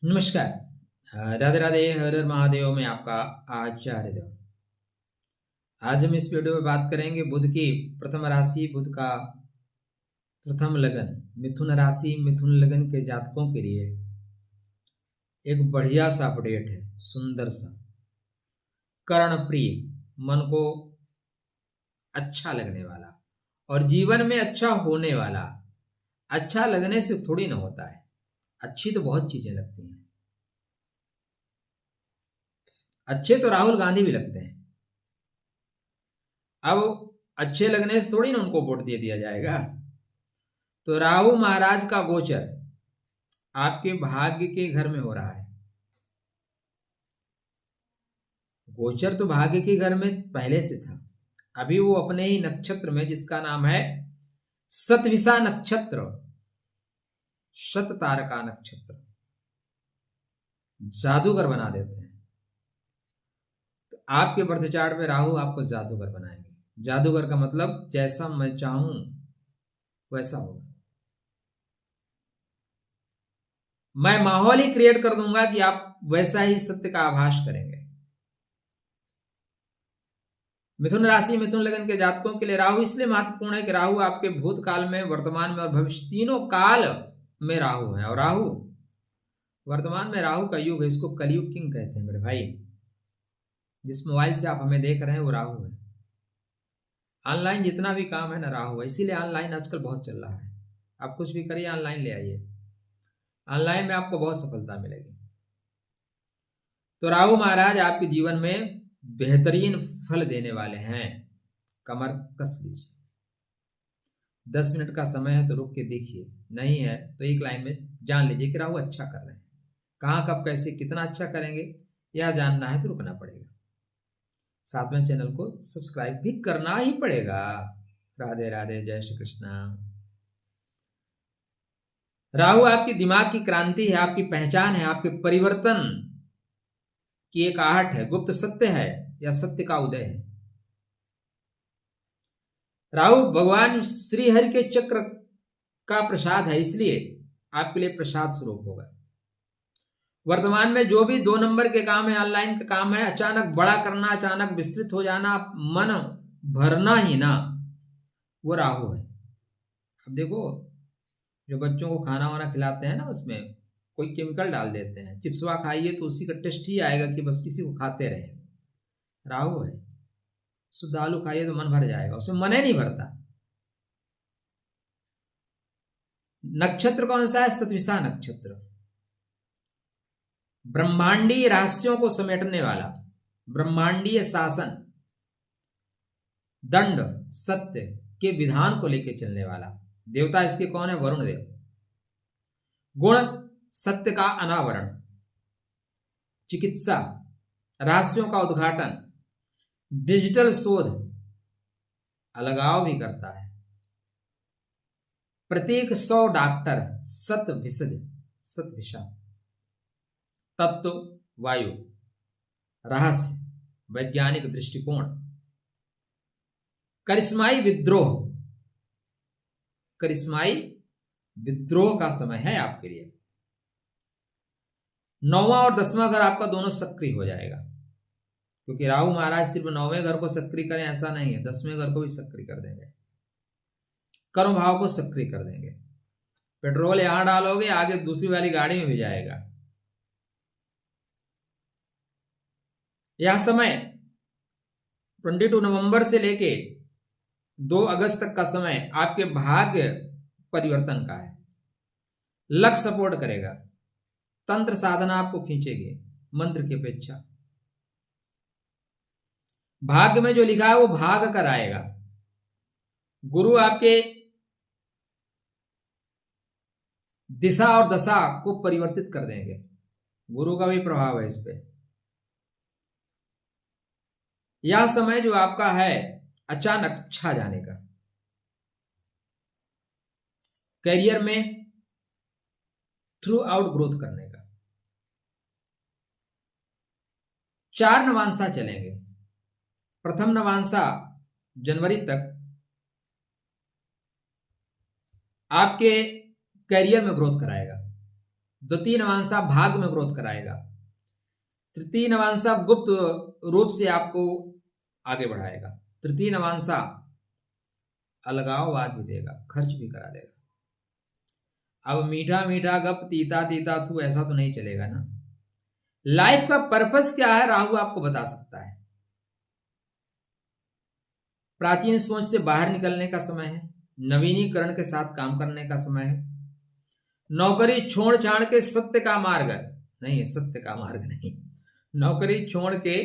नमस्कार। राधे राधे, हर हर महादेव में आपका आचार्य देव। आज हम इस वीडियो में बात करेंगे बुध की प्रथम राशि, बुध का प्रथम लगन, मिथुन राशि, मिथुन लगन के जातकों के लिए एक बढ़िया सा अपडेट है, सुंदर सा, कर्णप्रिय, मन को अच्छा लगने वाला और जीवन में अच्छा होने वाला। अच्छा लगने से थोड़ी ना होता है, अच्छी तो बहुत चीजें लगती हैं। अच्छे तो राहुल गांधी भी लगते हैं। अब अच्छे लगने से थोड़ी ना उनको वोट दे दिया जाएगा। तो राहु महाराज का गोचर आपके भाग्य के घर में हो रहा है। गोचर तो भाग्य के घर में पहले से था, अभी वो अपने ही नक्षत्र में, जिसका नाम है शतभिषा नक्षत्र, शत तारका नक्षत्र, जादूगर बना देते हैं। तो आपके बर्थ चार्ट में राहु आपको जादूगर बनाएंगे। जादूगर का मतलब जैसा मैं चाहूं वैसा होगा। मैं माहौल ही क्रिएट कर दूंगा कि आप वैसा ही सत्य का आभास करेंगे। मिथुन राशि, मिथुन लगन के जातकों के लिए राहु इसलिए महत्वपूर्ण है कि राहु आपके भूतकाल में, वर्तमान में और भविष्य तीनों काल में राहु है। और राहु वर्तमान में, राहु का युग है, इसको कलयुग किंग कहते हैं मेरे भाई। जिस मोबाइल से आप हमें देख रहे हैं वो राहु है। ऑनलाइन जितना भी काम है ना, राहु है। इसीलिए ऑनलाइन आजकल बहुत चल रहा है। आप कुछ भी करिए, ऑनलाइन ले आइए, ऑनलाइन में आपको बहुत सफलता मिलेगी। तो राहु महाराज आपके जीवन में बेहतरीन फल देने वाले हैं। कमर कस लीजिए। 10 मिनट का समय है तो रुक के देखिए, नहीं है तो एक लाइन में जान लीजिए कि राहु अच्छा कर रहे हैं। कहाँ, कब, कैसे, कितना अच्छा करेंगे यह जानना है तो रुकना पड़ेगा। साथ में चैनल को सब्सक्राइब भी करना ही पड़ेगा। राधे राधे, जय श्री कृष्णा। राहु आपकी दिमाग की क्रांति है, आपकी पहचान है, आपके परिवर्तन की एक आहट है, गुप्त सत्य है या सत्य का उदय है। राहु भगवान श्री हरि के चक्र का प्रसाद है, इसलिए आपके लिए प्रसाद स्वरूप होगा। वर्तमान में जो भी 2 नंबर के काम है, ऑनलाइन का काम है, अचानक बड़ा करना, अचानक विस्तृत हो जाना, मन भरना ही ना, वो राहु है। अब देखो, जो बच्चों को खाना वाना खिलाते हैं ना, उसमें कोई केमिकल डाल देते हैं। चिप्सवा खाइए तो उसी का टेस्ट ही आएगा कि बस इसी को खाते रहे। राहु है। शुद्ध आलू खाइए तो मन भर जाएगा, उसमें मन ही नहीं भरता। नक्षत्र कौन सा है? शतभिषा नक्षत्र। ब्रह्मांडीय रहस्यों को समेटने वाला, ब्रह्मांडीय शासन, दंड, सत्य के विधान को लेकर चलने वाला। देवता इसके कौन है? वरुण देव। गुण, सत्य का अनावरण, चिकित्सा, रहस्यों का उद्घाटन, डिजिटल शोध, अलगाव भी करता है। प्रत्येक 100 डॉक्टर, शतभिषज, शतभिषा। तत्व वायु, रहस्य, वैज्ञानिक दृष्टिकोण, करिश्माई विद्रोह, करिश्माई विद्रोह का समय है आपके लिए। 9वां और 10वां घर आपका दोनों सक्रिय हो जाएगा, क्योंकि राहु महाराज सिर्फ 9वें घर को सक्रिय करें ऐसा नहीं है, 10वें घर को भी सक्रिय कर देंगे, कर्म भाव को सक्रिय कर देंगे। पेट्रोल यहां डालोगे, आगे दूसरी वाली गाड़ी में भी जाएगा। यह समय 22 नवंबर से लेके 2 अगस्त तक का समय आपके भाग्य परिवर्तन का है। लक सपोर्ट करेगा, तंत्र साधना आपको खींचेगी मंत्र की अपेक्षा। भाग्य में जो लिखा है वो भाग कर आएगा। गुरु आपके दिशा और दशा को परिवर्तित कर देंगे। गुरु का भी प्रभाव है इस पे। यह समय जो आपका है अचानक छा जाने का, करियर में थ्रू आउट ग्रोथ करने का। 4 नवांशा चलेंगे। प्रथम नवांशा जनवरी तक आपके करियर में ग्रोथ कराएगा। द्वितीय नवांशा भाग्य में ग्रोथ कराएगा। तृतीय नवांशा गुप्त रूप से आपको आगे बढ़ाएगा। तृतीय नवांशा अलगाववाद भी देगा, खर्च भी करा देगा। अब मीठा मीठा गप तीता तीता तू, ऐसा तो नहीं चलेगा ना। लाइफ का पर्पस क्या है राहु आपको बता सकता है। प्राचीन सोच से बाहर निकलने का समय है, नवीनीकरण के साथ काम करने का समय है। नौकरी छोड़ छाड़ के सत्य का मार्ग नहीं, सत्य का मार्ग नहीं, नौकरी छोड़ के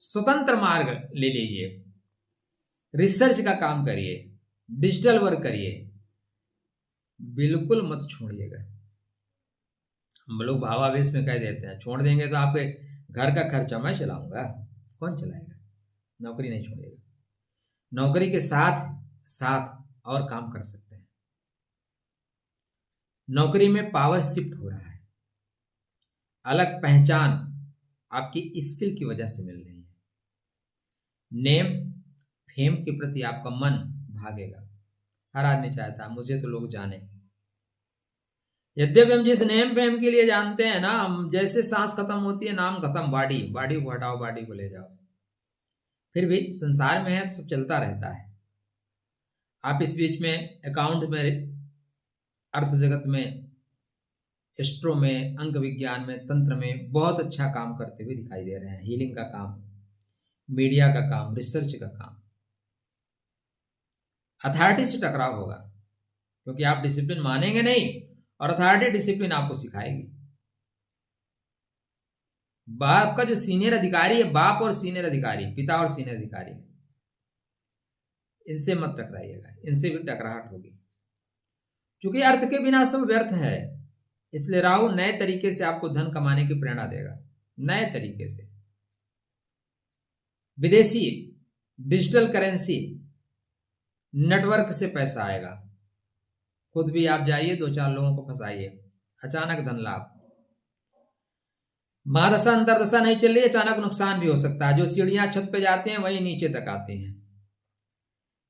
स्वतंत्र मार्ग ले लीजिए। रिसर्च का काम करिए, डिजिटल वर्क करिए, बिल्कुल मत छोड़िएगा। हम लोग भावावेश में कह देते हैं छोड़ देंगे तो आपके घर का खर्चा मैं चलाऊंगा, कौन चलाएगा। नौकरी नहीं छोड़िएगा, नौकरी के साथ साथ और काम कर सकते हैं। नौकरी में पावर शिफ्ट हो रहा है, अलग पहचान आपकी स्किल की वजह से मिल रही है। नेम फेम के प्रति आपका मन भागेगा। हर आदमी चाहता है मुझे तो लोग जाने। यद्यपि हम जिस नेम फेम के लिए जानते हैं ना, हम जैसे सांस खत्म होती है नाम खत्म, बॉडी को हटाओ, बॉडी को ले जाओ। फिर भी संसार में है, सब चलता रहता है। आप इस बीच में अकाउंट में, अर्थ जगत में, एस्ट्रो में, अंक विज्ञान में, तंत्र में बहुत अच्छा काम करते हुए दिखाई दे रहे हैं। हीलिंग का काम, मीडिया का काम, रिसर्च का काम। अथॉरिटी से टकराव होगा क्योंकि आप डिसिप्लिन मानेंगे नहीं और अथॉरिटी डिसिप्लिन आपको सिखाएगी। बाप का जो सीनियर अधिकारी है, बाप और सीनियर अधिकारी, पिता और सीनियर अधिकारी, इनसे मत टकराइएगा, इनसे भी टकराहट होगी। क्योंकि अर्थ के बिना सब व्यर्थ है, इसलिए राहु नए तरीके से आपको धन कमाने की प्रेरणा देगा। नए तरीके से विदेशी डिजिटल करेंसी नेटवर्क से पैसा आएगा। खुद भी आप जाइए, 2-4 लोगों को फंसाइए, अचानक धन लाभ। महादशा अंतरदशा नहीं चल रही, अचानक नुकसान भी हो सकता है। जो सीढ़ियां छत पे जाते हैं वही नीचे तक आते हैं।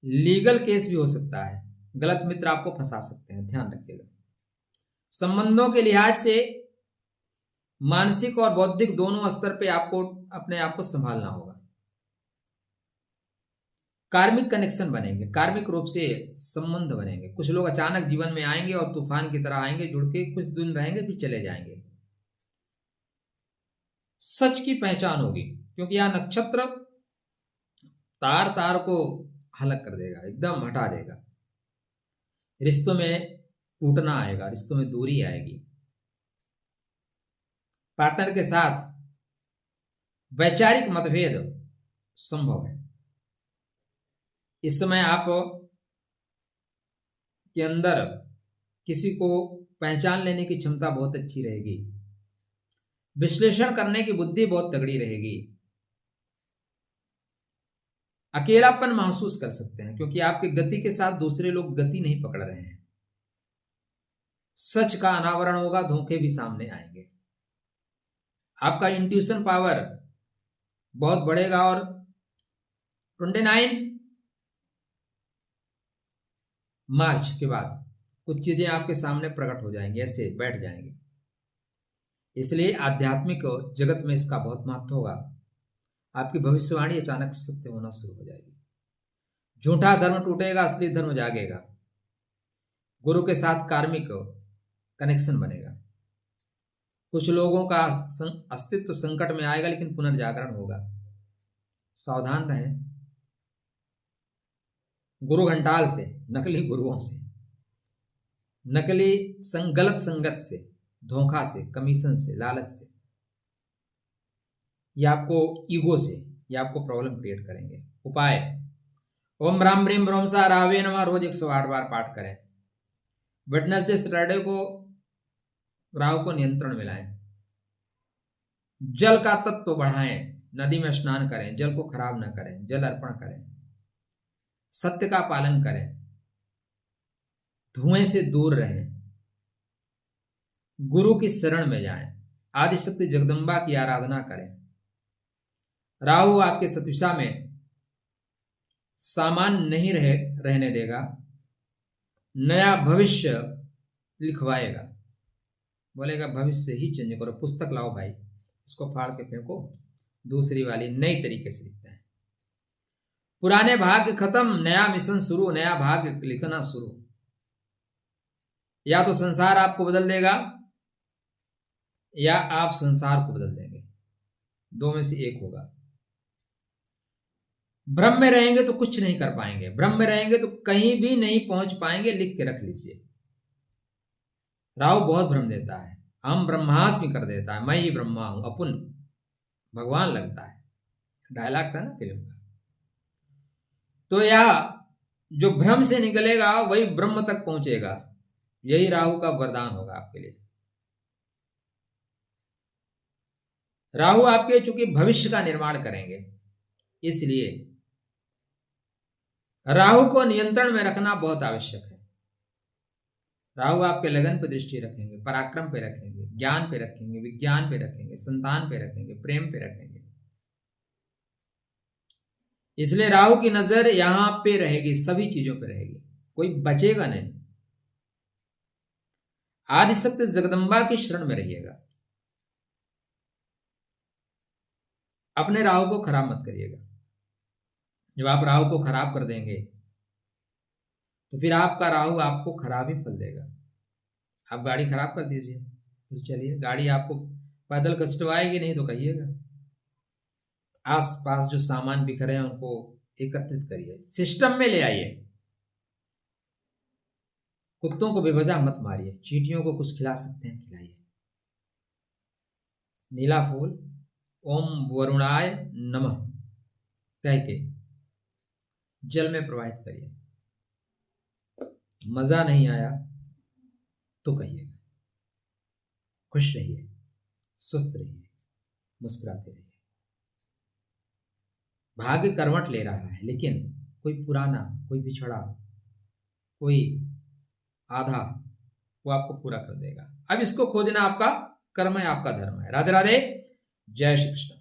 लीगल केस भी हो सकता है, गलत मित्र आपको फंसा सकते हैं, ध्यान रखिएगा। संबंधों के लिहाज से मानसिक और बौद्धिक दोनों स्तर पे आपको अपने आप को संभालना होगा। कार्मिक कनेक्शन बनेंगे, कार्मिक रूप से संबंध बनेंगे। कुछ लोग अचानक जीवन में आएंगे और तूफान की तरह आएंगे, जुड़ के कुछ दिन रहेंगे फिर चले जाएंगे। सच की पहचान होगी क्योंकि यह नक्षत्र तार तार को हलक कर देगा, एकदम हटा देगा। रिश्तों में टूटना आएगा, रिश्तों में दूरी आएगी। पार्टनर के साथ वैचारिक मतभेद संभव है। इस समय आप के अंदर किसी को पहचान लेने की क्षमता बहुत अच्छी रहेगी, विश्लेषण करने की बुद्धि बहुत तगड़ी रहेगी। अकेलापन महसूस कर सकते हैं क्योंकि आपकी गति के साथ दूसरे लोग गति नहीं पकड़ रहे हैं। सच का अनावरण होगा, धोखे भी सामने आएंगे। आपका इंट्यूशन पावर बहुत बढ़ेगा और 29 मार्च के बाद कुछ चीजें आपके सामने प्रकट हो जाएंगी, ऐसे बैठ जाएंगी। इसलिए आध्यात्मिक जगत में इसका बहुत महत्व होगा। आपकी भविष्यवाणी अचानक सत्य होना शुरू हो जाएगी। झूठा धर्म टूटेगा, असली धर्म जागेगा। गुरु के साथ कार्मिक कनेक्शन बनेगा। कुछ लोगों का अस्तित्व संकट में आएगा लेकिन पुनर्जागरण होगा। सावधान रहें गुरु घंटाल से, नकली गुरुओं से, नकली गलत संगत से, धोखा से, कमीशन से, लालच से, या आपको ईगो से, या आपको प्रॉब्लम क्रिएट करेंगे। उपाय ओम राम ब्रीम ब्रह्मसा रावे नमः रोज 108 बार पाठ करें। वेडनेसडे सैटरडे को राहु को नियंत्रण में लाएं। जल का तत्व बढ़ाएं, नदी में स्नान करें, जल को खराब ना करें, जल अर्पण करें, सत्य का पालन करें, धुएं से दूर रहें, गुरु की शरण में जाएं, आदिशक्ति जगदम्बा की आराधना करें। राहु आपके सतविशा में सामान नहीं रहने देगा, नया भविष्य लिखवाएगा। बोलेगा भविष्य ही चेंज करो। पुस्तक लाओ भाई, इसको फाड़ के फेंको, दूसरी वाली नई तरीके से लिखते हैं। पुराने भाग्य खत्म, नया मिशन शुरू, नया भाग्य लिखना शुरू। या तो संसार आपको बदल देगा या आप संसार को बदल देंगे, दो में से एक होगा। भ्रम में रहेंगे तो कुछ नहीं कर पाएंगे, भ्रम में रहेंगे तो कहीं भी नहीं पहुंच पाएंगे। लिख के रख लीजिए। राहु बहुत भ्रम देता है, हम ब्रह्मास्मि कर देता है, मैं ही ब्रह्मा हूं, अपुन भगवान लगता है, डायलॉग था ना फिल्म का। तो यह जो भ्रम से निकलेगा वही ब्रह्म तक पहुंचेगा। यही राहु का वरदान होगा आपके लिए। राहु आपके चूंकि भविष्य का निर्माण करेंगे, इसलिए राहु को नियंत्रण में रखना बहुत आवश्यक है। राहु आपके लगन पर दृष्टि रखेंगे, पराक्रम पे रखेंगे, ज्ञान पे रखेंगे, विज्ञान पे रखेंगे, संतान पे रखेंगे, प्रेम पे रखेंगे। इसलिए राहु की नजर यहां पे रहेगी, सभी चीजों पे रहेगी, कोई बचेगा नहीं। आदिशक्ति जगदम्बा की शरण में रहिएगा। अपने राहु को खराब मत करिएगा। जब आप राहु को खराब कर देंगे तो फिर आपका राहु आपको खराब ही फल देगा। आप गाड़ी खराब कर दीजिए, फिर चलिए, गाड़ी आपको पैदल कष्टवाएगी नहीं तो कहिएगा। आसपास जो सामान बिखरे हैं उनको एकत्रित करिए, सिस्टम में ले आइए। कुत्तों को बेवजह मत मारिए, चींटियों को कुछ खिला सकते हैं खिलाइए। नीला फूल ओम वरुणाय नमः कह के जल में प्रवाहित करिए। मजा नहीं आया तो कहिएगा। खुश रहिए, स्वस्थ रहिए, मुस्कुराते रहिए। भाग्य करवट ले रहा है, लेकिन कोई पुराना, कोई बिछड़ा, कोई आधा, वो आपको पूरा कर देगा। अब इसको खोजना आपका कर्म है, आपका धर्म है। राधे राधे, जय श्री कृष्ण।